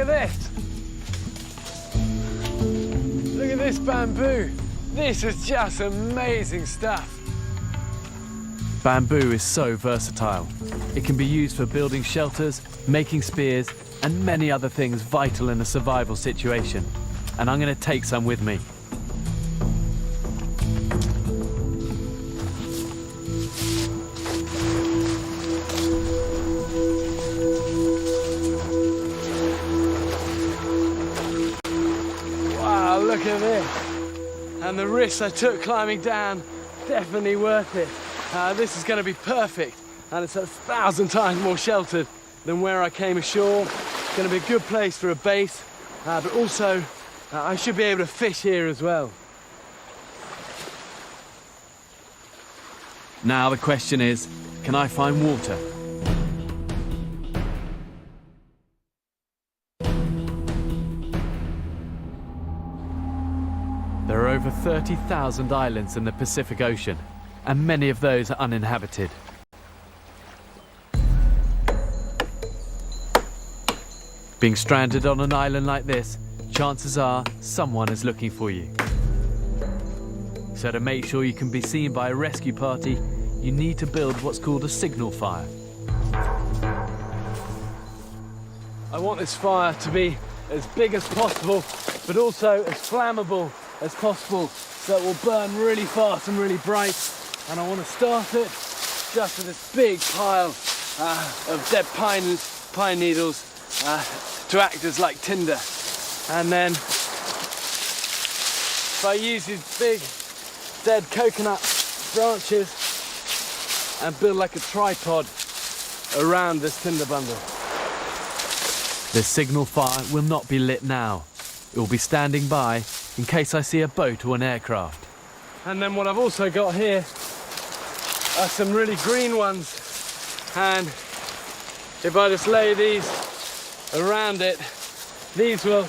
at this. Look at this bamboo. This is just amazing stuff. Bamboo is so versatile. It can be used for building shelters, making spears, and many other things vital in a survival situation. And I'm going to take some with me. Wow, look at this. And the risks I took climbing down, definitely worth it. This is going to be perfect, and it's 1,000 times more sheltered than where I came ashore. It's going to be a good place for a base, but also I should be able to fish here as well. Now the question is, can I find water? There are over 30,000 islands in the Pacific Ocean, and many of those are uninhabited. Being stranded on an island like this, chances are someone is looking for you. So to make sure you can be seen by a rescue party, you need to build what's called a signal fire. I want this fire to be as big as possible, but also as flammable as possible, so it will burn really fast and really bright. And I want to start it just with this big pile of dead pine needles to act as like tinder. And then if I use these big dead coconut branches and build like a tripod around this tinder bundle. This signal fire will not be lit now. It will be standing by in case I see a boat or an aircraft. And then what I've also got here are some really green ones, and if I just lay these around it, these will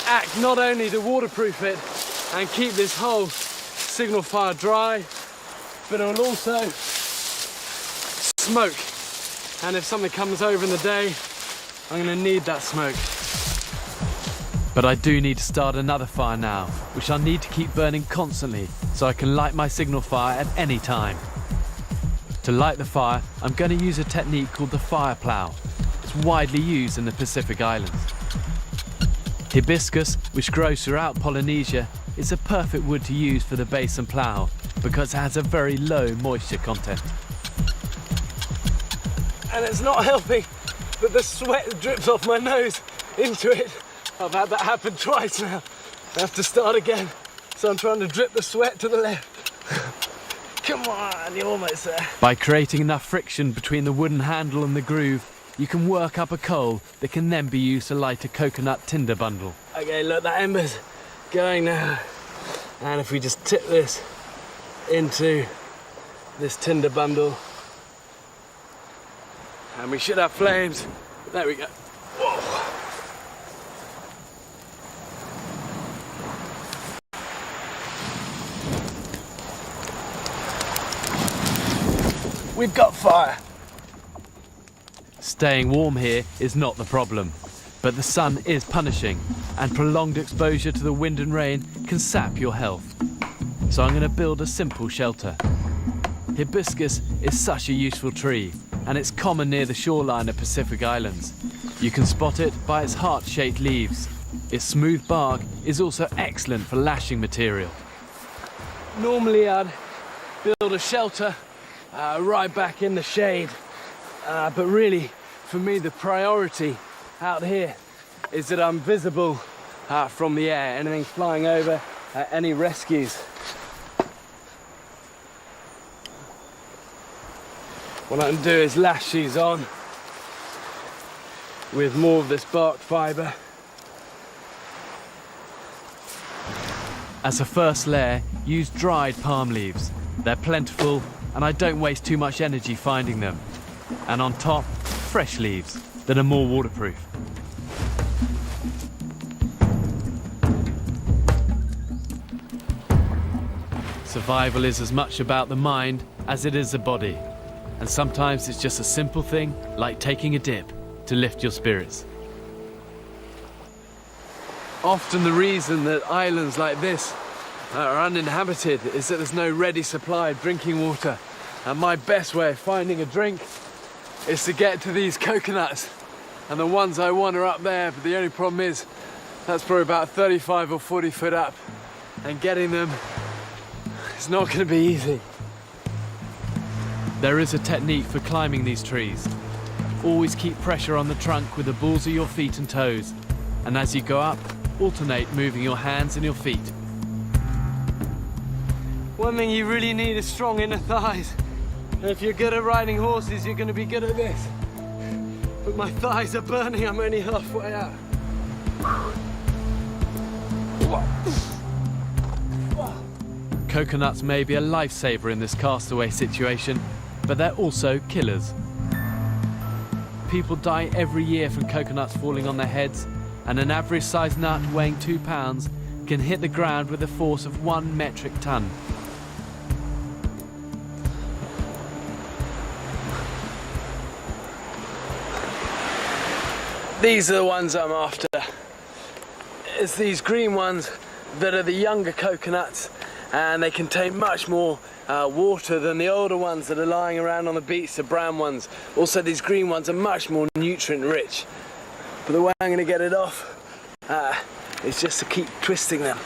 act not only to waterproof it and keep this whole signal fire dry, but it will also smoke. And if something comes over in the day, I'm going to need that smoke. But I do need to start another fire now, which I'll need to keep burning constantly so I can light my signal fire at any time. To light the fire, I'm going to use a technique called the fire plough. It's widely used in the Pacific Islands. Hibiscus, which grows throughout Polynesia, is a perfect wood to use for the base and plough because it has a very low moisture content. And it's not helping that the sweat drips off my nose into it. I've had that happen twice now. I have to start again. So I'm trying to drip the sweat to the left. Come on, you're almost there. By creating enough friction between the wooden handle and the groove, you can work up a coal that can then be used to light a coconut tinder bundle. Okay, look, that ember's going now. And if we just tip this into this tinder bundle, and we should have flames. There we go. Whoa. We've got fire. Staying warm here is not the problem, but the sun is punishing, and prolonged exposure to the wind and rain can sap your health. So I'm going to build a simple shelter. Hibiscus is such a useful tree, and it's common near the shoreline of Pacific Islands. You can spot it by its heart-shaped leaves. Its smooth bark is also excellent for lashing material. Normally I'd build a shelter right back in the shade, but really for me the priority out here is that I'm visible from the air. Anything flying over, any rescues. What I can do is lash these on with more of this bark fibre. As a first layer, use dried palm leaves. They're plentiful, and I don't waste too much energy finding them. And on top, fresh leaves that are more waterproof. Survival is as much about the mind as it is the body. And sometimes it's just a simple thing like taking a dip to lift your spirits. Often the reason that islands like this are uninhabited is that there's no ready supply of drinking water. And my best way of finding a drink is to get to these coconuts. And the ones I want are up there, but the only problem is that's probably about 35 or 40 foot up. And getting them is not going to be easy. There is a technique for climbing these trees. Always keep pressure on the trunk with the balls of your feet and toes. And as you go up, alternate moving your hands and your feet. One thing you really need is strong inner thighs. And if you're good at riding horses, you're going to be good at this. But my thighs are burning, I'm only halfway out. Coconuts may be a lifesaver in this castaway situation, but they're also killers. People die every year from coconuts falling on their heads, and an average sized nut weighing 2 pounds can hit the ground with a force of 1 metric ton. These are the ones I'm after. It's these green ones that are the younger coconuts, and they contain much more water than the older ones that are lying around on the beach, the brown ones. Also, these green ones are much more nutrient rich. But the way I'm going to get it off is just to keep twisting them.